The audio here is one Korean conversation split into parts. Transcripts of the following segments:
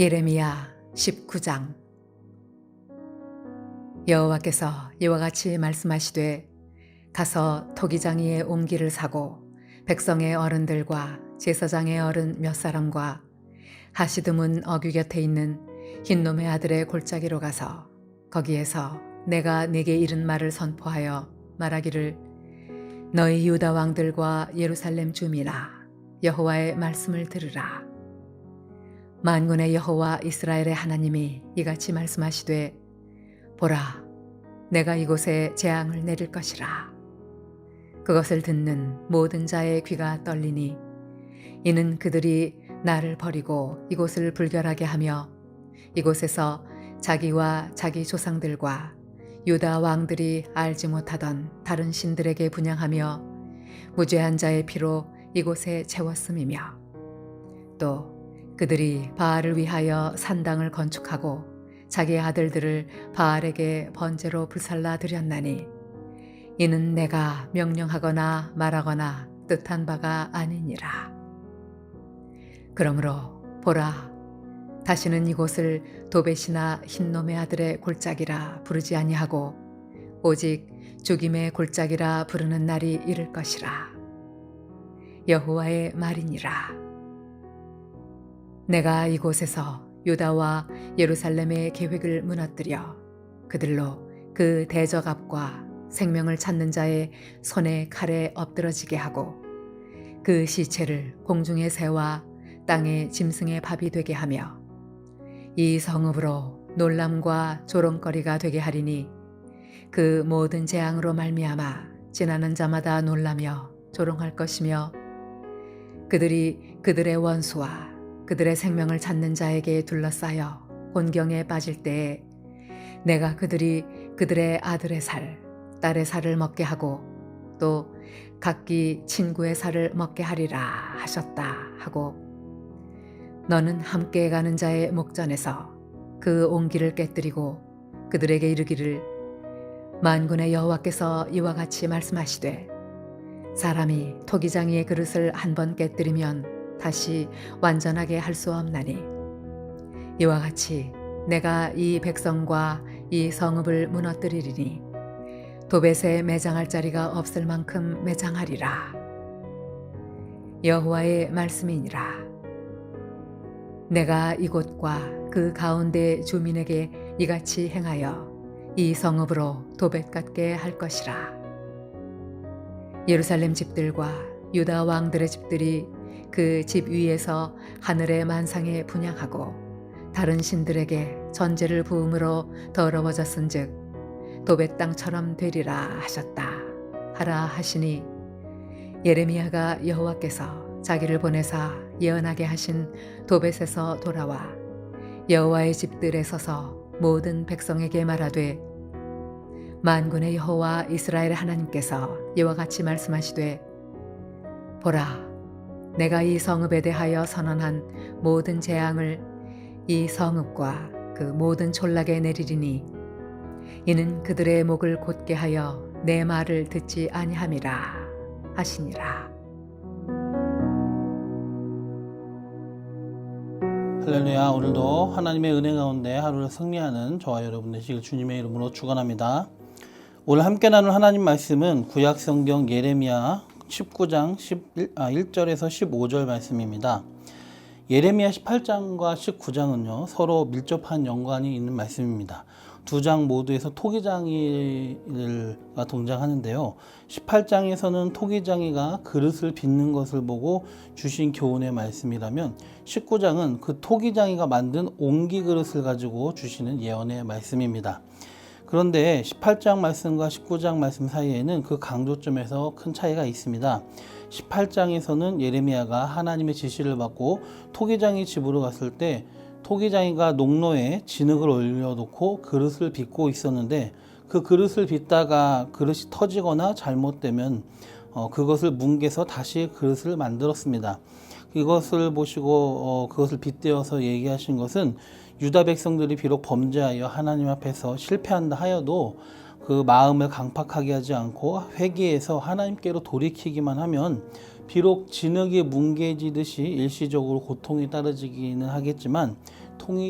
예레미야 19장. 여호와께서 이와 같이 말씀하시되, 가서 토기장이의 옹기를 사고 백성의 어른들과 제사장의 어른 몇 사람과 하시드문 어귀 곁에 있는 흰놈의 아들의 골짜기로 가서 거기에서 내가 네게 이른 말을 선포하여 말하기를, 너희 유다 왕들과 예루살렘 주민아, 여호와의 말씀을 들으라. 만군의 여호와 이스라엘의 하나님이 이같이 말씀하시되, 보라, 내가 이곳에 재앙을 내릴 것이라. 그것을 듣는 모든 자의 귀가 떨리니, 이는 그들이 나를 버리고 이곳을 불결하게 하며 이곳에서 자기와 자기 조상들과 유다 왕들이 알지 못하던 다른 신들에게 분향하며 무죄한 자의 피로 이곳에 채웠음이며, 또 그들이 바알을 위하여 산당을 건축하고 자기 아들들을 바알에게 번제로 불살라 드렸나니, 이는 내가 명령하거나 말하거나 뜻한 바가 아니니라. 그러므로 보라, 다시는 이곳을 도벳이나 흰놈의 아들의 골짜기라 부르지 아니하고 오직 죽임의 골짜기라 부르는 날이 이를 것이라. 여호와의 말이니라. 내가 이곳에서 유다와 예루살렘의 계획을 무너뜨려 그들로 그 대적압과 생명을 찾는 자의 손에 칼에 엎드러지게 하고 그 시체를 공중의 새와 땅의 짐승의 밥이 되게 하며 이 성읍으로 놀람과 조롱거리가 되게 하리니, 그 모든 재앙으로 말미암아 지나는 자마다 놀라며 조롱할 것이며, 그들이 그들의 원수와 그들의 생명을 찾는 자에게 둘러싸여 곤경에 빠질 때에 내가 그들이 그들의 아들의 살, 딸의 살을 먹게 하고 또 각기 친구의 살을 먹게 하리라 하셨다 하고, 너는 함께 가는 자의 목전에서 그 옹기를 깨뜨리고 그들에게 이르기를, 만군의 여호와께서 이와 같이 말씀하시되, 사람이 토기장이의 그릇을 한 번 깨뜨리면 다시 완전하게 할 수 없나니, 이와 같이 내가 이 백성과 이 성읍을 무너뜨리리니 도벳에 매장할 자리가 없을 만큼 매장하리라. 여호와의 말씀이니라. 내가 이곳과 그 가운데 주민에게 이같이 행하여 이 성읍으로 도벳 같게 할 것이라. 예루살렘 집들과 유다 왕들의 집들이 그 집 위에서 하늘의 만상에 분향하고 다른 신들에게 전제를 부음으로 더러워졌은즉 도벳 땅처럼 되리라 하셨다 하라 하시니, 예레미야가 여호와께서 자기를 보내사 예언하게 하신 도벳에서 돌아와 여호와의 집들에 서서 모든 백성에게 말하되, 만군의 여호와 이스라엘 하나님께서 이와 같이 말씀하시되, 보라, 내가 이 성읍에 대하여 선언한 모든 재앙을 이 성읍과 그 모든 촌락에 내리리니, 이는 그들의 목을 곧게 하여 내 말을 듣지 아니함이라 하시니라. 할렐루야. 오늘도 하나님의 은혜 가운데 하루를 승리하는 저와 여러분 되시길 주님의 이름으로 축원합니다. 오늘 함께 나눌 하나님 말씀은 구약 성경 예레미야 19장 1절에서 15절 말씀입니다. 예레미야 18장과 19장은요 서로 밀접한 연관이 있는 말씀입니다. 두 장 모두에서 토기장이가 등장하는데요. 18장에서는 토기장이가 그릇을 빚는 것을 보고 주신 교훈의 말씀이라면 19장은 그 토기장이가 만든 옹기 그릇을 가지고 주시는 예언의 말씀입니다. 그런데 18장 말씀과 19장 말씀 사이에는 그 강조점에서 큰 차이가 있습니다. 18장에서는 예레미야가 하나님의 지시를 받고 토기장이 집으로 갔을 때 토기장이가 농로에 진흙을 올려놓고 그릇을 빚고 있었는데, 그 그릇을 빚다가 그릇이 터지거나 잘못되면 그것을 뭉개서 다시 그릇을 만들었습니다. 이것을 보시고 그것을 빗대어서 얘기하신 것은, 유다 백성들이 비록 범죄하여 하나님 앞에서 실패한다 하여도 그 마음을 강팍하게 하지 않고 회개해서 하나님께로 돌이키기만 하면 비록 진흙이 뭉개지듯이 일시적으로 고통이 따르지기는 하겠지만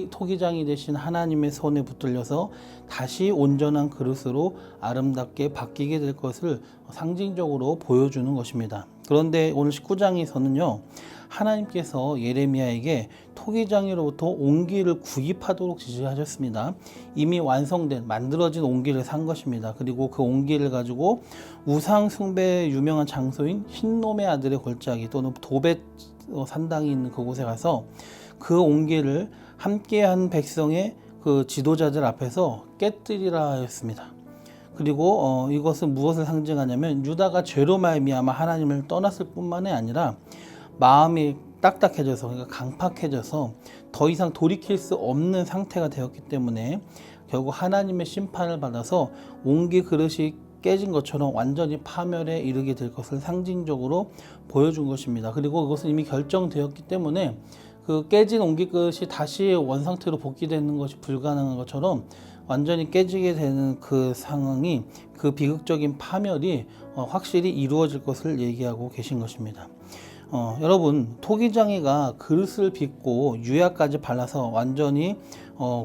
토기장이 되신 하나님의 손에 붙들려서 다시 온전한 그릇으로 아름답게 바뀌게 될 것을 상징적으로 보여주는 것입니다. 그런데 오늘 19장에서는요, 하나님께서 예레미야에게 토기장이로부터 옹기를 구입하도록 지시하셨습니다. 이미 완성된 만들어진 옹기를 산 것입니다. 그리고 그 옹기를 가지고 우상 숭배의 유명한 장소인 흰놈의 아들의 골짜기 또는 도벳 산당이 있는 그곳에 가서 그 옹기를 함께한 백성의 그 지도자들 앞에서 깨뜨리라 하였습니다. 그리고 이것은 무엇을 상징하냐면 유다가 죄로 말미암아 하나님을 떠났을 뿐만이 아니라 마음이 딱딱해져서, 그러니까 강팍해져서 더 이상 돌이킬 수 없는 상태가 되었기 때문에 결국 하나님의 심판을 받아서 옹기 그릇이 깨진 것처럼 완전히 파멸에 이르게 될 것을 상징적으로 보여준 것입니다. 그리고 그것은 이미 결정되었기 때문에 그 깨진 옹기 그릇이 다시 원상태로 복귀되는 것이 불가능한 것처럼 완전히 깨지게 되는 그 상황이, 그 비극적인 파멸이 확실히 이루어질 것을 얘기하고 계신 것입니다. 여러분, 토기장이가 그릇을 빚고 유약까지 발라서 완전히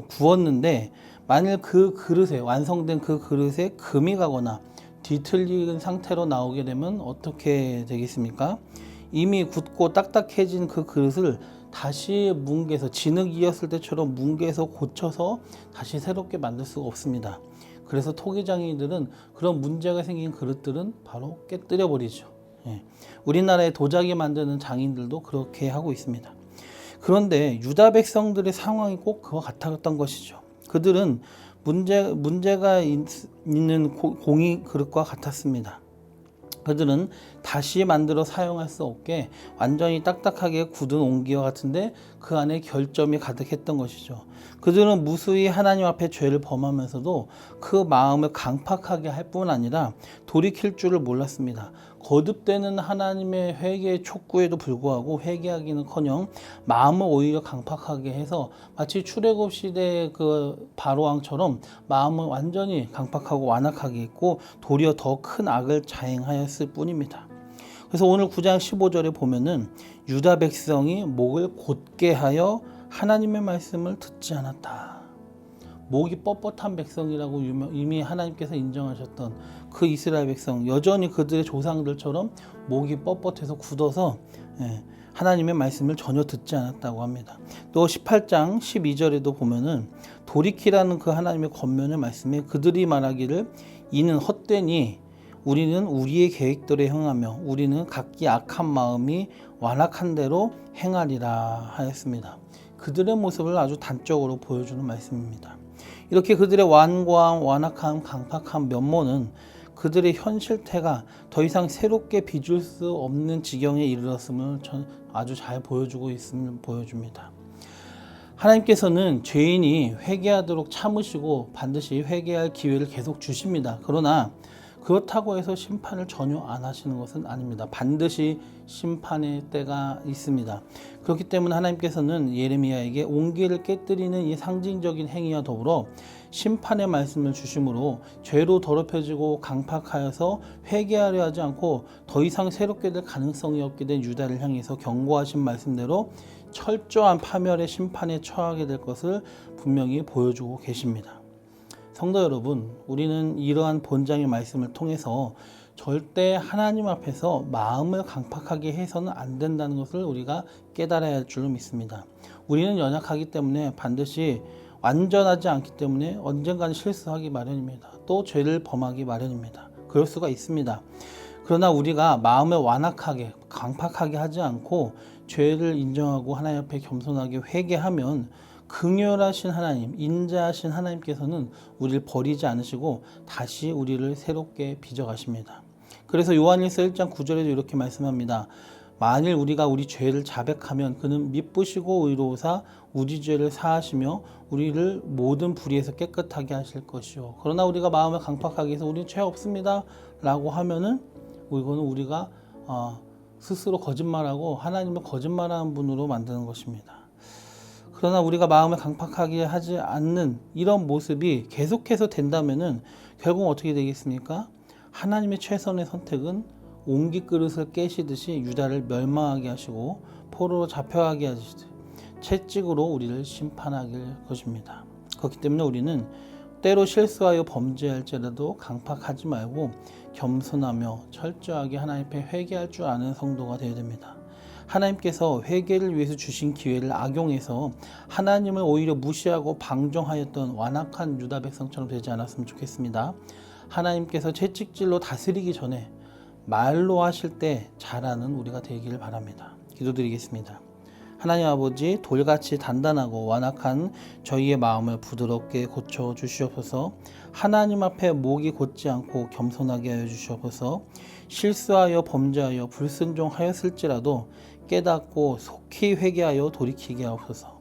구웠는데 만일 그 그릇에, 완성된 그 그릇에 금이 가거나 뒤틀린 상태로 나오게 되면 어떻게 되겠습니까? 이미 굳고 딱딱해진 그 그릇을 다시 뭉개서, 진흙이었을 때처럼 뭉개서 고쳐서 다시 새롭게 만들 수가 없습니다. 그래서 토기장이들은 그런 문제가 생긴 그릇들은 바로 깨뜨려 버리죠. 우리나라의 도자기 만드는 장인들도 그렇게 하고 있습니다. 그런데 유다 백성들의 상황이 꼭 그와 같았던 것이죠. 그들은 문제가 있는 공이 그릇과 같았습니다. 그들은 다시 만들어 사용할 수 없게 완전히 딱딱하게 굳은 옹기와 같은데 그 안에 결점이 가득했던 것이죠. 그들은 무수히 하나님 앞에 죄를 범하면서도 그 마음을 강팍하게 할 뿐 아니라 돌이킬 줄을 몰랐습니다. 거듭되는 하나님의 회개의 촉구에도 불구하고 회개하기는커녕 마음을 오히려 강팍하게 해서 마치 출애굽 시대의 그 바로왕처럼 마음을 완전히 강팍하고 완악하게 했고 도리어 더 큰 악을 자행하였을 뿐입니다. 그래서 오늘 9장 15절에 보면은 유다 백성이 목을 곧게 하여 하나님의 말씀을 듣지 않았다. 목이 뻣뻣한 백성이라고 이미 하나님께서 인정하셨던 그 이스라엘 백성, 여전히 그들의 조상들처럼 목이 뻣뻣해서 굳어서 하나님의 말씀을 전혀 듣지 않았다고 합니다. 또 18장 12절에도 보면은 돌이키라는 그 하나님의 권면의 말씀에 그들이 말하기를 이는 헛되니 우리는 우리의 계획대로 행하며 우리는 각기 악한 마음이 완악한 대로 행하리라 하였습니다. 그들의 모습을 아주 단적으로 보여주는 말씀입니다. 이렇게 그들의 완고함, 완악함, 강팍한 면모는 그들의 현실태가 더 이상 새롭게 빚을 수 없는 지경에 이르렀음을 아주 잘 보여주고 있음을 보여줍니다. 하나님께서는 죄인이 회개하도록 참으시고 반드시 회개할 기회를 계속 주십니다. 그러나 그렇다고 해서 심판을 전혀 안 하시는 것은 아닙니다. 반드시 심판의 때가 있습니다. 그렇기 때문에 하나님께서는 예레미야에게 옹기를 깨뜨리는 이 상징적인 행위와 더불어 심판의 말씀을 주심으로 죄로 더럽혀지고 강팍하여서 회개하려 하지 않고 더 이상 새롭게 될 가능성이 없게 된 유다를 향해서 경고하신 말씀대로 철저한 파멸의 심판에 처하게 될 것을 분명히 보여주고 계십니다. 성도 여러분, 우리는 이러한 본장의 말씀을 통해서 절대 하나님 앞에서 마음을 강팍하게 해서는 안 된다는 것을 우리가 깨달아야 할 줄로 믿습니다. 우리는 연약하기 때문에 반드시 완전하지 않기 때문에 언젠가는 실수하기 마련입니다. 또 죄를 범하기 마련입니다. 그럴 수가 있습니다. 그러나 우리가 마음을 완악하게 강팍하게 하지 않고 죄를 인정하고 하나님 앞에 겸손하게 회개하면 긍휼하신 하나님, 인자하신 하나님께서는 우리를 버리지 않으시고 다시 우리를 새롭게 빚어가십니다. 그래서 요한일서 1장 9절에도 이렇게 말씀합니다. 만일 우리가 우리 죄를 자백하면 그는 미쁘시고 의로우사 우리 죄를 사하시며 우리를 모든 불의에서 깨끗하게 하실 것이요. 그러나 우리가 마음을 강팍하게 해서 우리는 죄 없습니다 라고 하면은 이거는 우리가 스스로 거짓말하고 하나님을 거짓말하는 분으로 만드는 것입니다. 그러나 우리가 마음을 강팍하게 하지 않는 이런 모습이 계속해서 된다면은 결국 어떻게 되겠습니까? 하나님의 최선의 선택은 옹기 그릇을 깨시듯이 유다를 멸망하게 하시고 포로로 잡혀가게 하시듯 채찍으로 우리를 심판하길 것입니다. 그렇기 때문에 우리는 때로 실수하여 범죄할지라도 강팍하지 말고 겸손하며 철저하게 하나님 앞에 회개할 줄 아는 성도가 되어야 됩니다. 하나님께서 회개를 위해서 주신 기회를 악용해서 하나님을 오히려 무시하고 방종하였던 완악한 유다 백성처럼 되지 않았으면 좋겠습니다. 하나님께서 채찍질로 다스리기 전에 말로 하실 때 잘하는 우리가 되기를 바랍니다. 기도드리겠습니다. 하나님 아버지, 돌같이 단단하고 완악한 저희의 마음을 부드럽게 고쳐 주시옵소서. 하나님 앞에 목이 곧지 않고 겸손하게 하여 주시옵소서. 실수하여 범죄하여 불순종하였을지라도 깨닫고 속히 회개하여 돌이키게 하옵소서.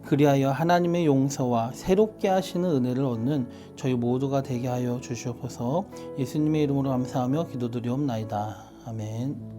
그리하여 하나님의 용서와 새롭게 하시는 은혜를 얻는 저희 모두가 되게 하여 주시옵소서. 예수님의 이름으로 감사하며 기도드리옵나이다. 아멘.